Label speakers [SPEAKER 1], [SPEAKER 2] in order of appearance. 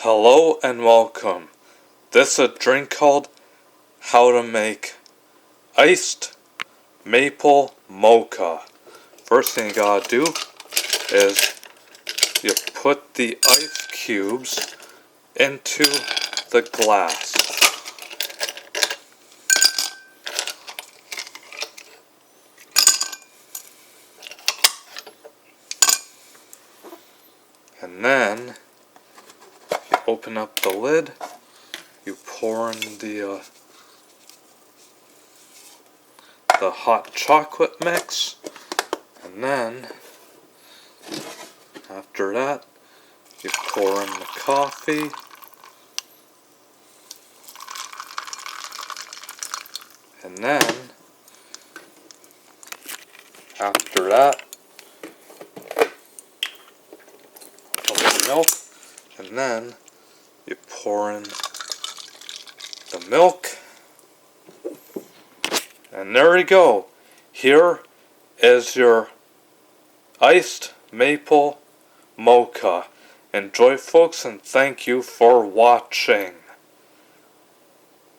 [SPEAKER 1] Hello and welcome. This is a drink called How to Make Iced Maple Mocha. First thing you gotta do is you put the ice cubes into the glass. And then you open up the lid, you pour in the hot chocolate mix, and then after that you pour in the coffee, and then after that the milk, and then you pour in the milk, and there you go. Here is your iced maple mocha. Enjoy, folks, and thank you for watching.